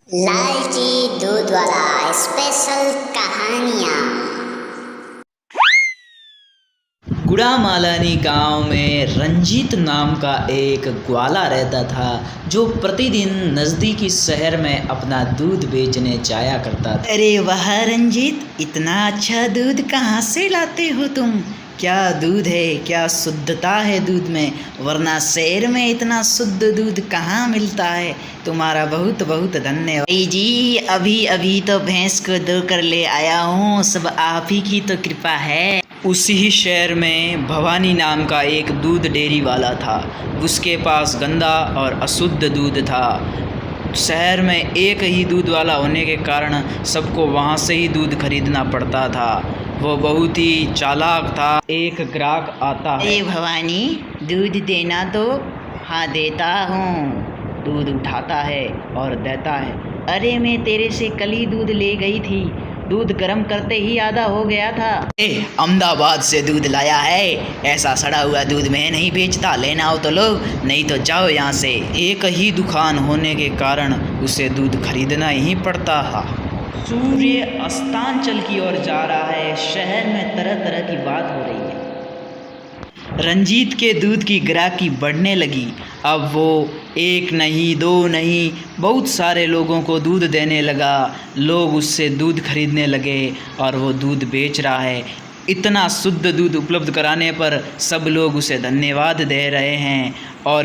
लालची दूध वाला स्पेशल कहानियाँ। गुड़ामालानी गांव में रंजीत नाम का एक ग्वाला रहता था जो प्रतिदिन नज़दीकी शहर में अपना दूध बेचने जाया करता था। अरे वाह रंजीत, इतना अच्छा दूध कहाँ से लाते हो तुम? क्या दूध है, क्या शुद्धता है दूध में, वरना शहर में इतना शुद्ध दूध कहाँ मिलता है। तुम्हारा बहुत बहुत धन्यवाद जी। अभी अभी तो भैंस को धो कर ले आया हूँ, सब आप ही की तो कृपा है। उसी ही शहर में भवानी नाम का एक दूध डेयरी वाला था। उसके पास गंदा और अशुद्ध दूध था। शहर में एक ही दूध वाला होने के कारण सबको वहाँ से ही दूध खरीदना पड़ता था। वो बहुत ही चालाक था। एक ग्राहक आता है। अरे भवानी, दूध देना तो? हाँ देता हूँ। दूध उठाता है और देता है। अरे मैं तेरे से कल ही दूध ले गई थी, दूध गर्म करते ही आधा हो गया था। अहमदाबाद से दूध लाया है, ऐसा सड़ा हुआ दूध मैं नहीं बेचता, लेना हो तो लो, नहीं तो जाओ यहाँ से। एक ही दुकान होने के कारण उसे दूध खरीदना ही पड़ता था। सूर्य अस्तांचल की ओर जा रहा है। शहर में तरह तरह की बात हो रही है। रंजीत के दूध की ग्राहकी बढ़ने लगी। अब वो एक नहीं, दो नहीं, बहुत सारे लोगों को दूध देने लगा। लोग उससे दूध खरीदने लगे और वो दूध बेच रहा है। इतना शुद्ध दूध उपलब्ध कराने पर सब लोग उसे धन्यवाद दे रहे हैं। और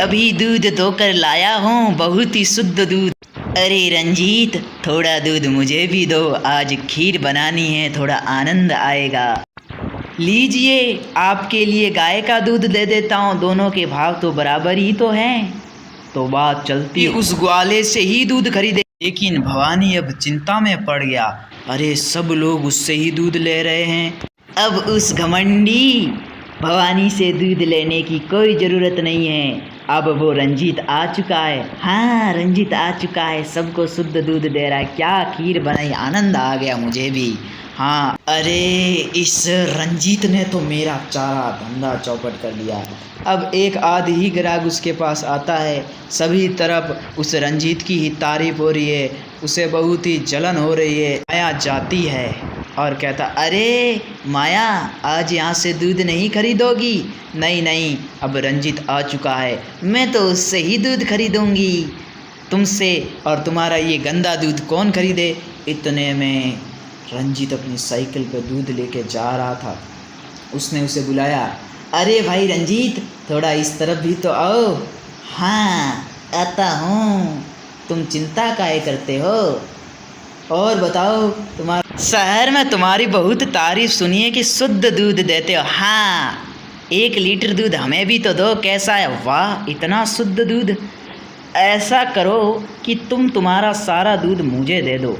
अभी दूध धोकर लाया हूँ, बहुत ही शुद्ध दूध। अरे रंजीत, थोड़ा दूध मुझे भी दो, आज खीर बनानी है, थोड़ा आनंद आएगा। लीजिए, आपके लिए गाय का दूध दे देता हूँ, दोनों के भाव तो बराबर ही तो हैं। तो बात चलती उस ग्वाले से ही दूध खरीदे। लेकिन भवानी अब चिंता में पड़ गया। अरे सब लोग उससे ही दूध ले रहे हैं, अब उस घमंडी भवानी से दूध लेने की कोई ज़रूरत नहीं है। अब वो रंजीत आ चुका है। हाँ, रंजीत आ चुका है, सबको शुद्ध दूध दे रहा है। क्या खीर बनाई, आनंद आ गया मुझे भी। हाँ, अरे इस रंजीत ने तो मेरा सारा धंधा चौपट कर दिया। अब एक आध ही ग्राहक उसके पास आता है, सभी तरफ उस रंजीत की ही तारीफ हो रही है, उसे बहुत ही जलन हो रही है। माया जाती है और कहता, अरे माया, आज यहाँ से दूध नहीं खरीदोगी? नहीं नहीं, अब रंजीत आ चुका है, मैं तो उससे ही दूध खरीदूंगी, तुमसे। और तुम्हारा ये गंदा दूध कौन खरीदे? इतने में रंजीत अपनी साइकिल पर दूध लेके जा रहा था। उसने उसे बुलाया, अरे भाई रंजीत, थोड़ा इस तरफ भी तो आओ। हाँ आता हूँ, तुम चिंता काहे करते हो? और बताओ, तुम्हारा शहर में तुम्हारी बहुत तारीफ सुनी है कि शुद्ध दूध देते हो। हाँ, 1 लीटर दूध हमें भी तो दो, कैसा है? वाह, इतना शुद्ध दूध। ऐसा करो कि तुम्हारा सारा दूध मुझे दे दो।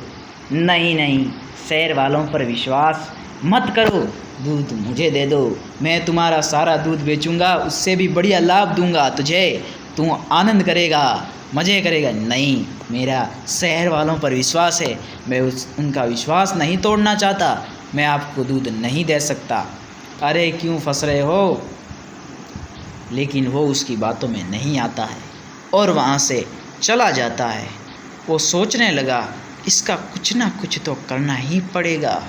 नहीं नहीं, शहर वालों पर विश्वास मत करो, दूध मुझे दे दो, मैं तुम्हारा सारा दूध बेचूंगा, उससे भी बढ़िया लाभ दूंगा तुझे, तू आनंद करेगा, मज़े करेगा। नहीं, मेरा शहर वालों पर विश्वास है, मैं उनका विश्वास नहीं तोड़ना चाहता, मैं आपको दूध नहीं दे सकता। अरे क्यों फंस रहे हो? लेकिन वो उसकी बातों में नहीं आता है और वहाँ से चला जाता है। वो सोचने लगा, इसका कुछ ना कुछ तो करना ही पड़ेगा,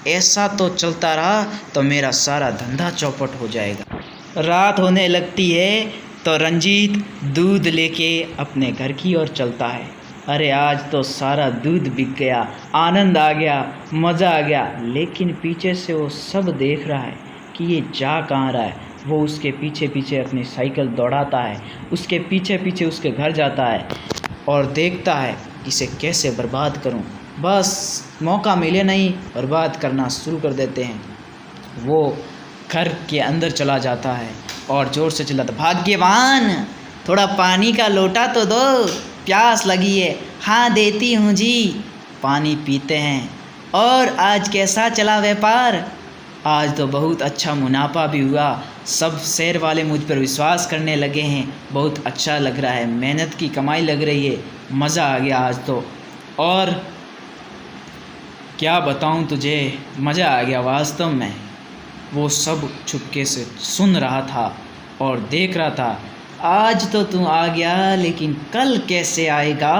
ऐसा तो चलता रहा तो मेरा सारा धंधा चौपट हो जाएगा। रात होने लगती है तो रंजीत दूध लेके अपने घर की ओर चलता है। अरे आज तो सारा दूध बिक गया, आनंद आ गया, मज़ा आ गया। लेकिन पीछे से वो सब देख रहा है कि ये जा कहाँ रहा है। वो उसके पीछे पीछे अपनी साइकिल दौड़ाता है, उसके पीछे पीछे उसके घर जाता है और देखता है इसे कैसे बर्बाद करूं। बस मौका मिले नहीं, बर्बाद करना शुरू कर देते हैं। वो घर के अंदर चला जाता है और ज़ोर से चिल्लाता, भाग्यवान, थोड़ा पानी का लोटा तो दो, प्यास लगी है। हाँ देती हूँ जी। पानी पीते हैं। और आज कैसा चला व्यापार? आज तो बहुत अच्छा मुनाफा भी हुआ, सब शहर वाले मुझ पर विश्वास करने लगे हैं, बहुत अच्छा लग रहा है, मेहनत की कमाई लग रही है, मज़ा आ गया आज तो। और क्या बताऊं तुझे, मज़ा आ गया वास्तव में। वो सब चुपके से सुन रहा था और देख रहा था। आज तो तू आ गया, लेकिन कल कैसे आएगा?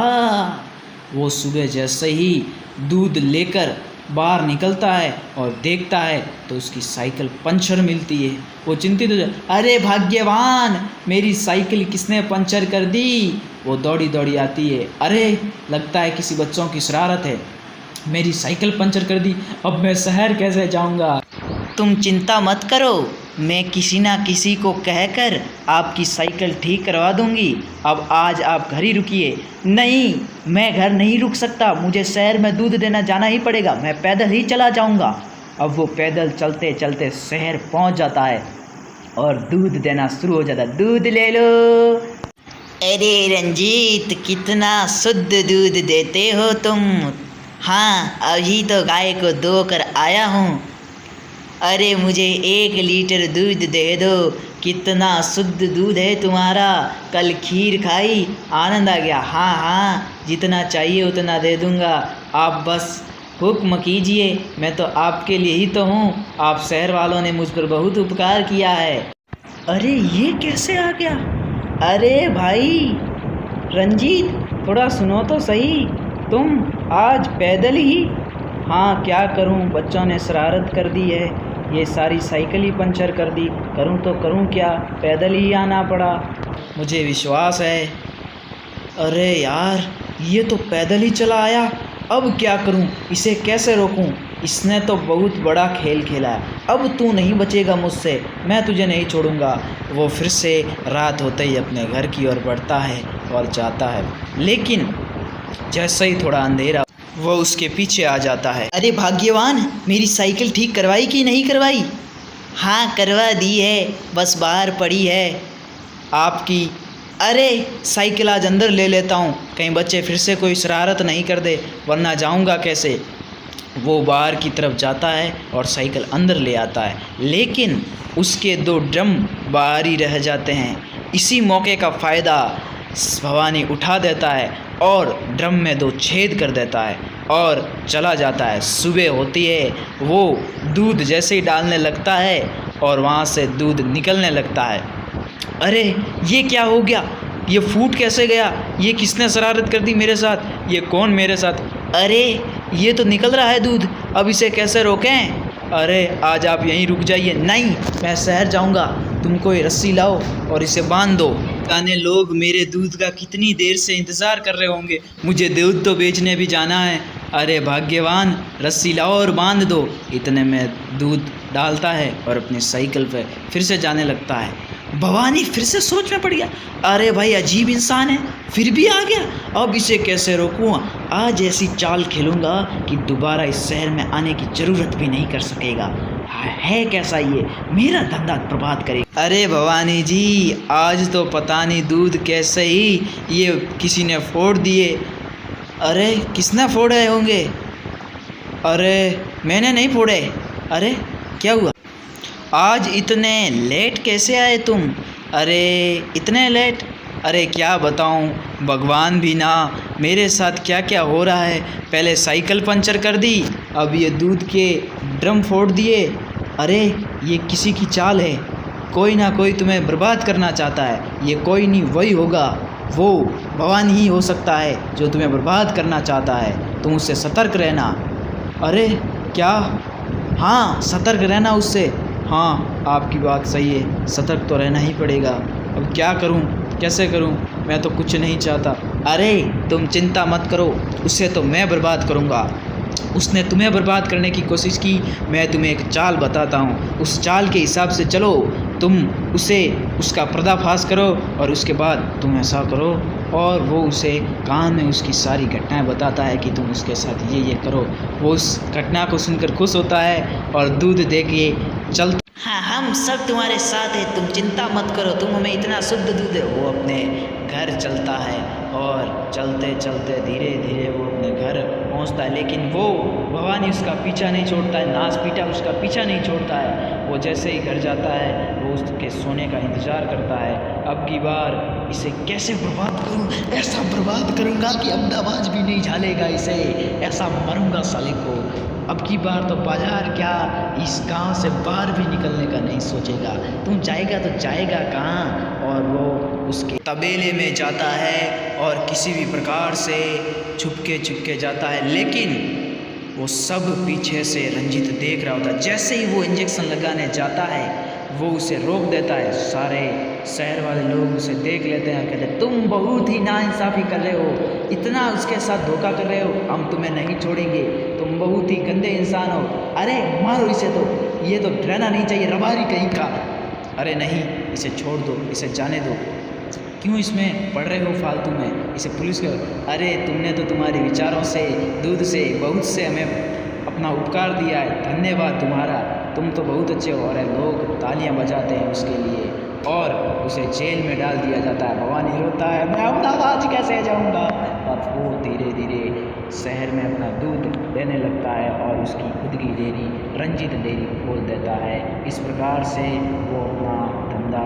वो सुबह जैसे ही दूध लेकर बाहर निकलता है और देखता है तो उसकी साइकिल पंचर मिलती है। वो चिंतित हो जाए, अरे भाग्यवान, मेरी साइकिल किसने पंचर कर दी। वो दौड़ी दौड़ी आती है, अरे लगता है किसी बच्चों की शरारत है, मेरी साइकिल पंचर कर दी, अब मैं शहर कैसे जाऊंगा। तुम चिंता मत करो, मैं किसी ना किसी को कहकर आपकी साइकिल ठीक करवा दूंगी। अब आज आप घर ही रुकिए। नहीं, मैं घर नहीं रुक सकता, मुझे शहर में दूध देना जाना ही पड़ेगा, मैं पैदल ही चला जाऊंगा। अब वो पैदल चलते चलते शहर पहुंच जाता है और दूध देना शुरू हो जाता है। दूध ले लो। अरे रंजीत, कितना शुद्ध दूध देते हो तुम। हाँ, अभी तो गाय को धोकर आया हूँ। अरे मुझे 1 लीटर दूध दे दो। कितना शुद्ध दूध है तुम्हारा, कल खीर खाई, आनंद आ गया। हाँ हाँ, जितना चाहिए उतना दे दूँगा, आप बस हुक्म कीजिए, मैं तो आपके लिए ही तो हूँ। आप शहर वालों ने मुझ पर बहुत उपकार किया है। अरे ये कैसे आ गया। अरे भाई रंजीत, थोड़ा सुनो तो सही, तुम आज पैदल ही। हाँ, क्या करूं, बच्चों ने शरारत कर दी है, ये सारी साइकिल ही पंचर कर दी, करूं तो करूं क्या, पैदल ही आना पड़ा, मुझे विश्वास है। अरे यार, ये तो पैदल ही चला आया, अब क्या करूं, इसे कैसे रोकूं, इसने तो बहुत बड़ा खेल खेला है, अब तू नहीं बचेगा मुझसे, मैं तुझे नहीं छोड़ूंगा। वो फिर से रात होते ही अपने घर की ओर बढ़ता है और जाता है, लेकिन जैसे ही थोड़ा अंधेरा वो उसके पीछे आ जाता है। अरे भाग्यवान, मेरी साइकिल ठीक करवाई कि नहीं करवाई। हाँ करवा दी है, बस बाहर पड़ी है आपकी। अरे साइकिल आज अंदर ले लेता हूँ, कहीं बच्चे फिर से कोई शरारत नहीं कर दे, वरना जाऊँगा कैसे। वो बाहर की तरफ जाता है और साइकिल अंदर ले आता है, लेकिन उसके 2 ड्रम बाहर ही रह जाते हैं। इसी मौके का फ़ायदा भवानी उठा देता है और ड्रम में 2 छेद कर देता है और चला जाता है। सुबह होती है, वो दूध जैसे ही डालने लगता है और वहाँ से दूध निकलने लगता है। अरे ये क्या हो गया, ये फूट कैसे गया, ये किसने शरारत कर दी मेरे साथ, ये कौन मेरे साथ। अरे ये तो निकल रहा है दूध, अब इसे कैसे रोकें। अरे आज आप यहीं रुक जाइए। नहीं, मैं शहर जाऊंगा, तुम कोई रस्सी लाओ और इसे बांध दो। जाने लोग मेरे दूध का कितनी देर से इंतज़ार कर रहे होंगे, मुझे दूध तो बेचने भी जाना है। अरे भाग्यवान, रस्सी लाओ और बांध दो। इतने में दूध डालता है और अपनी साइकिल पे फिर से जाने लगता है। भवानी फिर से सोच में पड़ गया, अरे भाई अजीब इंसान है, फिर भी आ गया, अब इसे कैसे रोकूं। आज ऐसी चाल खेलूंगा कि दोबारा इस शहर में आने की ज़रूरत भी नहीं कर सकेगा। है कैसा ये, मेरा धंधा बर्बाद करेगा। अरे भवानी जी, आज तो पता नहीं दूध कैसे ही ये किसी ने फोड़ दिए। अरे किसने फोड़े होंगे। अरे मैंने नहीं फोड़े। अरे क्या हुआ, आज इतने लेट कैसे आए तुम। अरे इतने लेट, अरे क्या बताऊं, भगवान भी ना, मेरे साथ क्या क्या हो रहा है। पहले साइकिल पंचर कर दी, अब ये दूध के ड्रम फोड़ दिए। अरे ये किसी की चाल है, कोई ना कोई तुम्हें बर्बाद करना चाहता है। ये कोई नहीं, वही होगा, वो भगवान ही हो सकता है जो तुम्हें बर्बाद करना चाहता है। तुम उससे सतर्क रहना। अरे क्या, हाँ सतर्क रहना उससे। हाँ आपकी बात सही है, सतर्क तो रहना ही पड़ेगा। अब क्या करूं, कैसे करूं, मैं तो कुछ नहीं चाहता। अरे तुम चिंता मत करो, उसे तो मैं बर्बाद करूंगा। उसने तुम्हें बर्बाद करने की कोशिश की, मैं तुम्हें एक चाल बताता हूँ, उस चाल के हिसाब से चलो। तुम उसका पर्दाफाश करो और उसके बाद तुम ऐसा करो, और वो उसे कान में उसकी सारी घटनाएं बताता है कि तुम उसके साथ ये करो। वो उस घटना को सुनकर खुश होता है और दूध दे के चल। हाँ हम सब तुम्हारे साथ हैं, तुम चिंता मत करो, तुम हमें इतना शुद्ध दूध है। वो अपने घर चलता है और चलते चलते धीरे धीरे वो अपने घर पहुंचता है, लेकिन वो भवानी उसका पीछा नहीं छोड़ता है, नाच पीटा उसका पीछा नहीं छोड़ता है। वो जैसे ही घर जाता है वो उसके सोने का इंतज़ार करता है। अब की बार इसे कैसे बर्बाद करूं, ऐसा बर्बाद करूंगा कि अब आवाज़ भी नहीं झालेगा इसे, ऐसा मरूंगा साले को। अब की बार तो बाजार क्या, इस गांव से बाहर भी निकलने का नहीं सोचेगा। तुम जाएगा तो जाएगा कहाँ। और वो उसके तबेले में जाता है और किसी भी प्रकार से छुपके जाता है, लेकिन वो सब पीछे से रंजीत देख रहा होता है। जैसे ही वो इंजेक्शन लगाने जाता है वो उसे रोक देता है। सारे शहर वाले लोग उसे देख लेते हैं, कहते हैं तुम बहुत ही नाइंसाफ़ी कर रहे हो, इतना उसके साथ धोखा कर रहे हो, हम तुम्हें नहीं छोड़ेंगे, तुम बहुत ही गंदे इंसान हो, अरे मारो इसे, तो ये तो रहना नहीं चाहिए, रबारी कहीं का, अरे नहीं इसे छोड़ दो, इसे जाने दो, क्यों इसमें पढ़ रहे हो फालतू में, इसे पुलिस को, अरे तुमने तो तुम्हारे विचारों से, दूध से, बहुत से हमें अपना उपकार दिया है, धन्यवाद तुम्हारा, तुम तो बहुत अच्छे हो। और लोग तालियां बजाते हैं उसके लिए और उसे जेल में डाल दिया जाता है। भवानी रोता है, मैं अहमदाबाद कैसे जाऊंगा, और वो धीरे धीरे शहर में अपना दूध देने लगता है और उसकी खुद की डेयरी रंजीत डेयरी खोल देता है। इस प्रकार से वो अपना धंधा